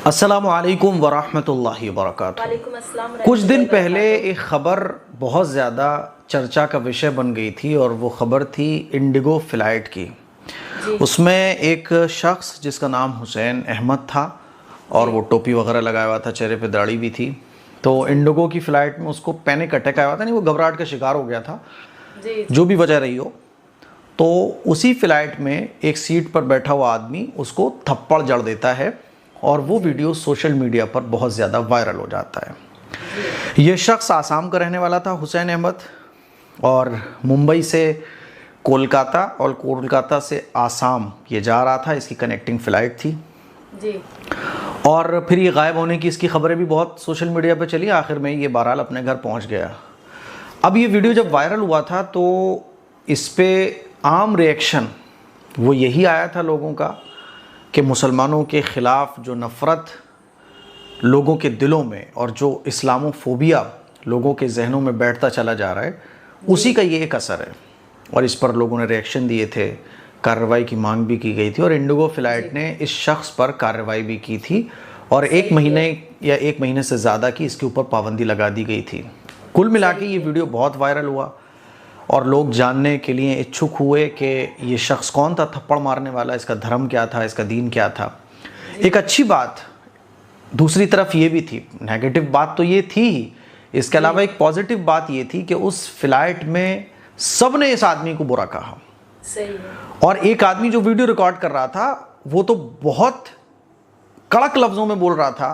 अस्सलामुअलैकुम वरहमतुल्लाहि वबरकातुहू। वालेकुम अस्सलाम। कुछ दिन पहले एक ख़बर बहुत ज़्यादा चर्चा का विषय बन गई थी और वो ख़बर थी इंडिगो फ़्लाइट की। उसमें एक शख्स जिसका नाम हुसैन अहमद था और वो टोपी वगैरह लगाया हुआ था, चेहरे पे दाढ़ी भी थी। तो इंडिगो की फ़्लाइट में उसको पैनिक अटैक आया हुआ था, नहीं वो घबराहट का शिकार हो गया था, जो भी वजह रही हो। तो उसी फ़्लाइट में एक सीट पर बैठा हुआ आदमी उसको थप्पड़ जड़ देता है और वो वीडियो सोशल मीडिया पर बहुत ज़्यादा वायरल हो जाता है। ये शख्स आसाम का रहने वाला था, हुसैन अहमद, और मुंबई से कोलकाता और कोलकाता से आसाम ये जा रहा था। इसकी कनेक्टिंग फ़्लाइट थी जी। और फिर ये गायब होने की इसकी खबरें भी बहुत सोशल मीडिया पर चली। आखिर में ये बहरहाल अपने घर पहुंच गया। अब ये वीडियो जब वायरल हुआ था तो इस पर आम रिएक्शन वो यही आया था लोगों का कि मुसलमानों के ख़िलाफ़ जो नफ़रत लोगों के दिलों में और जो इस्लामोफोबिया लोगों के जहनों में बैठता चला जा रहा है, उसी का ये एक असर है। और इस पर लोगों ने रिएक्शन दिए थे, कार्रवाई की मांग भी की गई थी और इंडिगो फ़्लाइट ने इस शख्स पर कार्रवाई भी की थी और एक महीने से ज़्यादा की इसके ऊपर पाबंदी लगा दी गई थी। कुल मिला के ये वीडियो बहुत वायरल हुआ और लोग जानने के लिए इच्छुक हुए कि ये शख्स कौन था थप्पड़ मारने वाला, इसका धर्म क्या था, इसका दीन क्या था। एक अच्छी बात दूसरी तरफ ये भी थी, नेगेटिव बात तो ये थी ही, इसके अलावा एक पॉजिटिव बात ये थी कि उस फ्लाइट में सब ने इस आदमी को बुरा कहा। सही है। और एक आदमी जो वीडियो रिकॉर्ड कर रहा था वो तो बहुत कड़क लफ्ज़ों में बोल रहा था,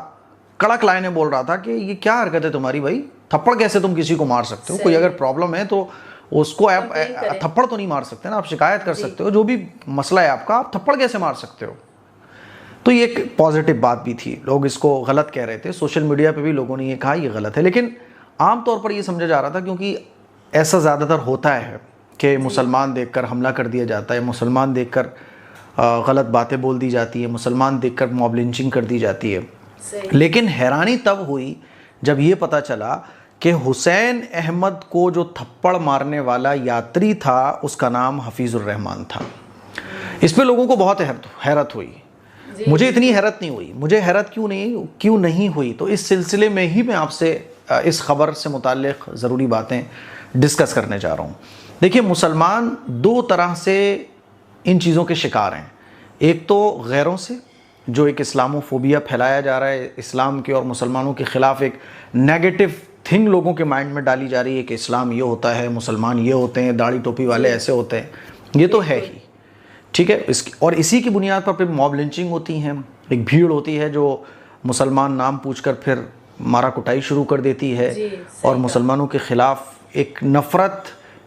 कड़क लाइनें बोल रहा था कि ये क्या हरकत है तुम्हारी भाई, थप्पड़ कैसे तुम किसी को मार सकते हो, कोई अगर प्रॉब्लम है तो उसको आप थप्पड़ तो नहीं मार सकते ना, आप शिकायत कर सकते हो, जो भी मसला है आपका, आप थप्पड़ कैसे मार सकते हो। तो ये एक पॉजिटिव बात भी थी। लोग इसको गलत कह रहे थे, सोशल मीडिया पे भी लोगों ने ये कहा ये गलत है, लेकिन आम तौर पर ये समझा जा रहा था क्योंकि ऐसा ज़्यादातर होता है कि मुसलमान देखकर हमला कर दिया जाता है, मुसलमान देखकर गलत बातें बोल दी जाती है, मुसलमान देखकर मॉब लिंचिंग कर दी जाती है। लेकिन हैरानी तब हुई जब ये पता चला कि हुसैन अहमद को जो थप्पड़ मारने वाला यात्री था उसका नाम हफीज़ुर रहमान था। इस पे लोगों को बहुत हैरत हुई। मुझे इतनी हैरत नहीं हुई। मुझे हैरत क्यों नहीं हुई, तो इस सिलसिले में ही मैं आपसे इस खबर से मुताल्लिक़ ज़रूरी बातें डिस्कस करने जा रहा हूँ। देखिए, मुसलमान दो तरह से इन चीज़ों के शिकार हैं। एक तो गैरों से, जो एक इस्लामोफोबिया फैलाया जा रहा है, इस्लाम के और मुसलमानों के ख़िलाफ़ एक नेगेटिव थिंग लोगों के माइंड में डाली जा रही है कि इस्लाम ये होता है, मुसलमान ये होते हैं, दाढ़ी टोपी वाले ऐसे होते हैं। ये तो है ही, ठीक है। और इसी की बुनियाद पर फिर मॉब लिंचिंग होती हैं। एक भीड़ होती है जो मुसलमान नाम पूछकर फिर मारा कुटाई शुरू कर देती है और मुसलमानों के ख़िलाफ़ एक नफ़रत,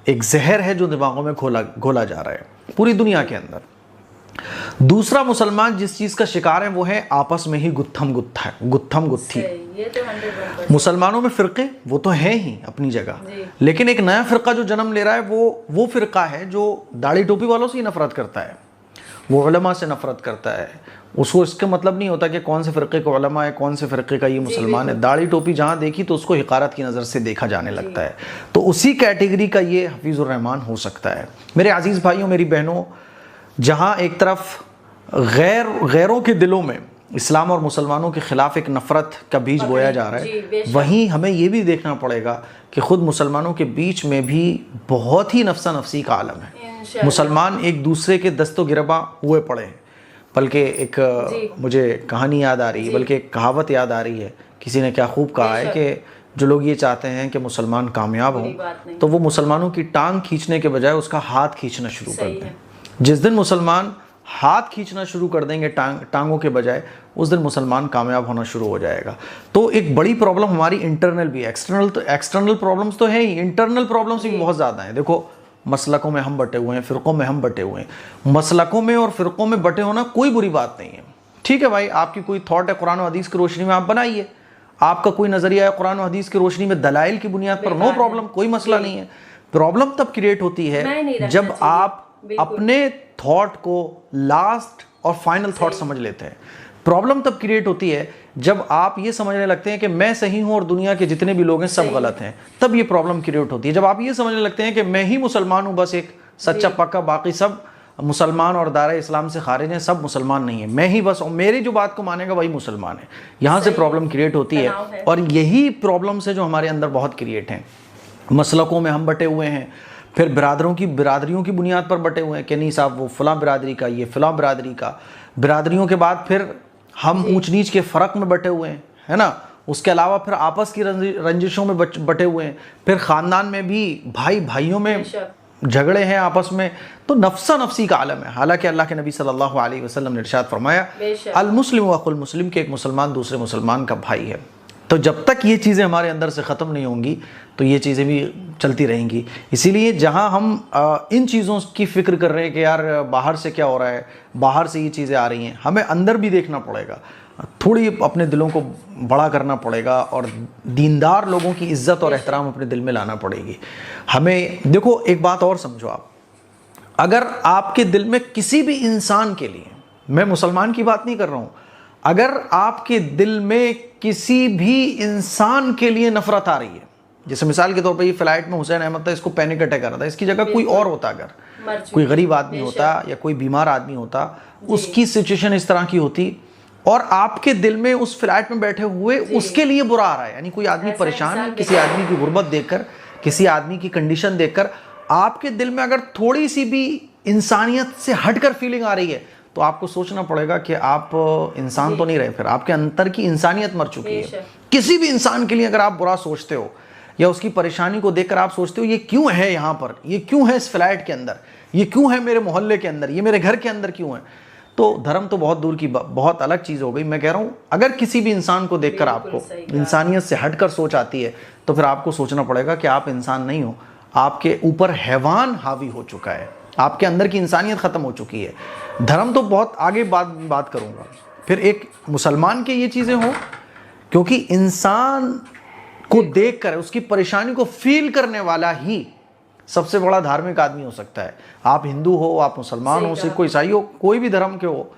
एक जहर है जो दिमागों में घोला जा रहा है पूरी दुनिया के अंदर। दूसरा, मुसलमान जिस चीज़ का शिकार है वो है आपस में ही गुत्थम गुत्थी। ये तो 100% मुसलमानों में फ़िरक़े वो तो हैं ही अपनी जगह, लेकिन एक नया फ़िरक़ा जो जन्म ले रहा है वो फ़िरक़ा है जो दाढ़ी टोपी वालों से ही नफ़रत करता है, वो उलमा से नफ़रत करता है। उसको इसका मतलब नहीं होता कि कौन से फ़िरक़े का उलमा है, कौन से फ़िरक़े का ये मुसलमान है। दाढ़ी टोपी जहाँ देखी तो उसको हिकारत की नज़र से देखा जाने लगता है। तो उसी कैटेगरी का ये हफीज़ुर रहमान हो सकता है। मेरे अज़ीज़ भाइयों, मेरी बहनों, जहाँ एक तरफ गैरों के दिलों में इस्लाम और मुसलमानों के ख़िलाफ़ एक नफ़रत का बीज बोया जा रहा है, वहीं हमें ये भी देखना पड़ेगा कि ख़ुद मुसलमानों के बीच में भी बहुत ही नफ्सा नफसी का आलम है। मुसलमान एक दूसरे के दस्तो गिरबा हुए पड़े हैं। बल्कि एक मुझे कहानी याद आ रही है, बल्कि एक कहावत याद आ रही है। किसी ने क्या खूब कहा है कि जो लोग ये चाहते हैं कि मुसलमान कामयाब हों तो वो मुसलमानों की टांग खींचने के बजाय उसका हाथ खींचना शुरू कर दें। जिस दिन मुसलमान हाथ खींचना शुरू कर देंगे टांगों के बजाय, उस दिन मुसलमान कामयाब होना शुरू हो जाएगा। तो एक बड़ी प्रॉब्लम हमारी इंटरनल भी है। एक्सटर्नल प्रॉब्लम्स तो है ही, इंटरनल प्रॉब्लम्स भी बहुत ज़्यादा हैं। देखो, मसलकों में हम बटे हुए हैं, फ़िरक़ों में हम बटे हुए हैं। मसलकों में और फ़िरक़ों में बटे होना कोई बुरी बात नहीं है, ठीक है भाई। आपकी कोई थॉट है कुरान और हदीस की रोशनी में, आप बनाइए। आपका कोई नज़रिया है कुरान और हदीस की रोशनी में दलाइल की बुनियाद पर, नो प्रॉब्लम, कोई मसला नहीं है। प्रॉब्लम तब क्रिएट होती है जब आप अपने थॉट को लास्ट और फाइनल थॉट समझ लेते हैं। प्रॉब्लम तब क्रिएट होती है जब आप ये समझने लगते हैं कि मैं सही हूं और दुनिया के जितने भी लोग हैं सब गलत हैं। तब ये प्रॉब्लम क्रिएट होती है। जब आप ये समझने लगते हैं कि मैं ही मुसलमान हूं, बस एक सच्चा पक्का, बाकी सब मुसलमान और दायरा इस्लाम से खारिज हैं, सब मुसलमान नहीं है। मैं ही बस, और मेरी जो बात को मानेगा वही मुसलमान है। यहाँ से प्रॉब्लम क्रिएट होती है, और यही प्रॉब्लम्स है जो हमारे अंदर बहुत क्रिएट हैं। मसलकों में हम बटे हुए हैं, फिर बिरादरियों की बुनियाद पर बटे हुए हैं कि नहीं साहब वो फ़लाँ बिरादरी का, ये फ़लाँ बिरादरी का। बिरादरियों के बाद फिर हम ऊंच नीच के फ़र्क में बटे हुए हैं, है ना। उसके अलावा फिर आपस की रंजिशों में बटे हुए हैं, फिर ख़ानदान में भी भाई भाइयों में झगड़े हैं आपस में। तो नफ्सा नफ्सी का आलम है। हालांकि अल्लाह के नबी सल्लल्लाहु अलैहि वसल्लम ने इरशाद फरमाया, अल मुस्लिम व अखुल मुस्लिम, के एक मुसलमान दूसरे मुसलमान का भाई है। तो जब तक ये चीज़ें हमारे अंदर से ख़त्म नहीं होंगी तो ये चीज़ें भी चलती रहेंगी। इसीलिए जहाँ हम इन चीज़ों की फ़िक्र कर रहे हैं कि यार बाहर से क्या हो रहा है, बाहर से ये चीज़ें आ रही हैं, हमें अंदर भी देखना पड़ेगा, थोड़ी अपने दिलों को बड़ा करना पड़ेगा, और दीनदार लोगों की इज़्ज़त और एहतराम अपने दिल में लाना पड़ेगी हमें। देखो एक बात और समझो आप, अगर आपके दिल में किसी भी इंसान के लिए, मैं मुसलमान की बात नहीं कर रहा हूँ, अगर आपके दिल में किसी भी इंसान के लिए नफरत आ रही है, जैसे मिसाल के तौर पर ये फ्लाइट में हुसैन अहमद था, इसको पैनिक अटैक आ रहा था, इसकी जगह कोई और होता, अगर कोई गरीब आदमी होता या कोई बीमार आदमी होता, उसकी सिचुएशन इस तरह की होती, और आपके दिल में उस फ्लाइट में बैठे हुए उसके लिए बुरा आ रहा है, यानी कोई आदमी परेशान है, किसी आदमी की गुर्बत देखकर, किसी आदमी की कंडीशन देखकर आपके दिल में अगर थोड़ी सी भी इंसानियत से हटकर फीलिंग आ रही है, तो आपको सोचना पड़ेगा कि आप इंसान तो नहीं रहे, फिर आपके अंदर की इंसानियत मर चुकी है। किसी भी इंसान के लिए अगर आप बुरा सोचते हो या उसकी परेशानी को देखकर आप सोचते हो ये क्यों है यहाँ पर, ये क्यों है इस फ्लैट के अंदर, ये क्यों है मेरे मोहल्ले के अंदर, ये मेरे घर के अंदर क्यों है, तो धर्म तो बहुत दूर की बहुत अलग चीज़ हो गई। मैं कह रहा हूँ अगर किसी भी इंसान को देखकर आपको इंसानियत से हटकर सोच आती है, तो फिर आपको सोचना पड़ेगा कि आप इंसान नहीं हो, आपके ऊपर हैवान हावी हो चुका है, आपके अंदर की इंसानियत ख़त्म हो चुकी है। धर्म तो बहुत आगे बात करूँगा, फिर एक मुसलमान के ये चीज़ें हों, क्योंकि इंसान को देखकर उसकी परेशानी को फील करने वाला ही सबसे बड़ा धार्मिक आदमी हो सकता है। आप हिंदू हो, आप मुसलमान हो, सिख हो, ईसाई हो, कोई भी धर्म के हो,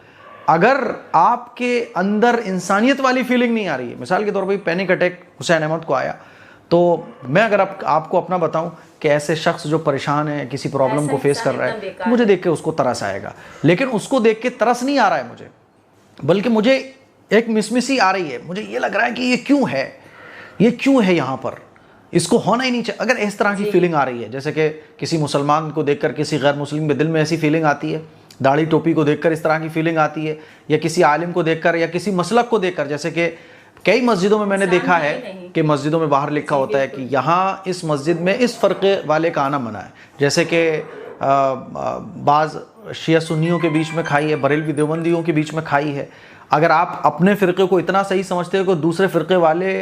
अगर आपके अंदर इंसानियत वाली फीलिंग नहीं आ रही है, मिसाल के तौर पर पैनिक अटैक हुसैन अहमद को आया, तो मैं अगर आपको अपना बताऊं कि ऐसे शख्स जो परेशान है, किसी प्रॉब्लम को फेस कर रहा है, तो मुझे देख के उसको तरस आएगा, लेकिन उसको देख के तरस नहीं आ रहा है मुझे, बल्कि मुझे एक मिसमिसी आ रही है, मुझे ये लग रहा है कि ये क्यों है यहाँ पर, इसको होना ही नहीं चाहिए। अगर इस तरह की फीलिंग आ रही है, जैसे कि किसी मुसलमान को देखकर किसी गैर मुस्लिम के दिल में ऐसी फीलिंग आती है, दाढ़ी टोपी को देखकर इस तरह की फीलिंग आती है, या किसी आलिम को देखकर या किसी मसलक को देखकर, जैसे कि कई मस्जिदों में मैंने देखा है कि मस्जिदों में बाहर लिखा होता है कि यहाँ इस मस्जिद में इस फ़र्क़े वाले का आना मना है, जैसे कि बाज़ शिया सुन्नियों के बीच में खाई है, बरेलवी देवबंदियों के बीच में खाई है। अगर आप अपने फ़िरक़े को इतना सही समझते हो कि दूसरे फ़िरक़े वाले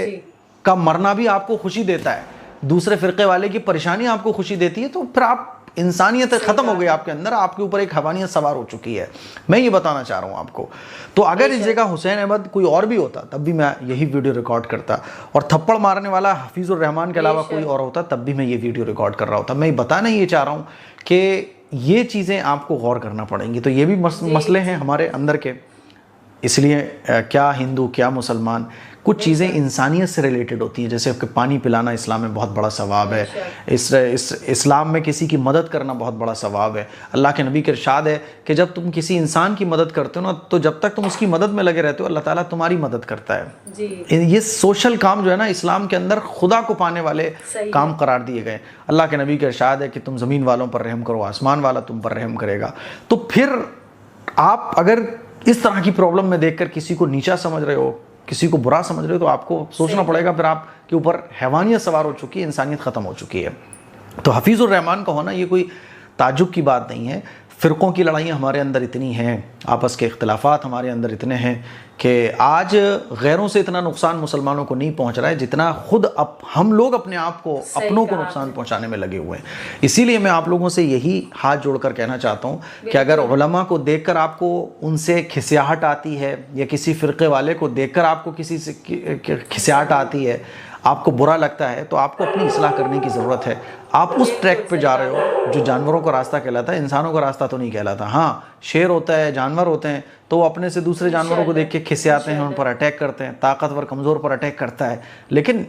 का मरना भी आपको खुशी देता है, दूसरे फ़िरक़े वाले की परेशानी आपको खुशी देती है, तो फिर आप इंसानियत ख़त्म हो गई आपके अंदर, आपके ऊपर एक हैवानियत सवार हो चुकी है। मैं ये बताना चाह रहा हूँ आपको। तो अगर इस जगह हुसैन अहमद कोई और भी होता तब भी मैं यही वीडियो रिकॉर्ड करता, और थप्पड़ मारने वाला हफीज़ुर रहमान के अलावा कोई और होता तब भी मैं ये वीडियो रिकॉर्ड कर रहा होता। मैं बताना ये चाह रहा हूँ कि ये चीज़ें आपको गौर करना पड़ेंगी। तो ये भी मसले हैं हमारे अंदर के, इसलिए क्या हिंदू क्या मुसलमान, कुछ चीज़ें इंसानियत से रिलेटेड होती हैं, जैसे पानी पिलाना इस्लाम में बहुत बड़ा सवाब है, इस्लाम में किसी की मदद करना बहुत बड़ा सवाब है। अल्लाह के नबी के इरशाद है कि जब तुम किसी इंसान की मदद करते हो ना, तो जब तक तुम उसकी मदद में लगे रहते हो अल्लाह ताला तुम्हारी मदद करता है जी। ये सोशल काम जो है ना, इस्लाम के अंदर खुदा को पाने वाले काम करार दिए गए। अल्लाह के नबी के इरशाद है कि तुम ज़मीन वालों पर रहम करो, आसमान वाला तुम पर रहम करेगा। तो फिर आप अगर इस तरह की प्रॉब्लम में देखकर किसी को नीचा समझ रहे हो, किसी को बुरा समझ रहे हो, तो आपको सोचना पड़ेगा फिर आपके ऊपर हैवानियत सवार हो चुकी है, इंसानियत ख़त्म हो चुकी है। तो हफीज़ुर रहमान का होना ये कोई ताज्जुब की बात नहीं है। फ़िरक़ों की लड़ाइयाँ हमारे अंदर इतनी हैं, आपस के इख्तिलाफ़ात हमारे अंदर इतने हैं कि आज गैरों से इतना नुकसान मुसलमानों को नहीं पहुँच रहा है जितना खुद हम लोग अपने आप को, अपनों को नुकसान पहुँचाने में लगे हुए हैं। इसीलिए मैं आप लोगों से यही हाथ जोड़कर कहना चाहता हूँ कि अगर उलमा को देखकर आपको उनसे खिसियाहट आती है, या किसी फ़िरक़े वाले को देखकर आपको किसी से खिसियाहट आती है, आपको बुरा लगता है, तो आपको अपनी इस्लाह करने की ज़रूरत है। आप उस ट्रैक पे जा रहे हो जो जानवरों का रास्ता कहलाता है, इंसानों का रास्ता तो नहीं कहलाता। हाँ, शेर होता है, जानवर होते हैं, तो वो अपने से दूसरे जानवरों को देख के खिसियाते हैं, उन पर अटैक करते हैं, ताकतवर कमज़ोर पर अटैक करता है, लेकिन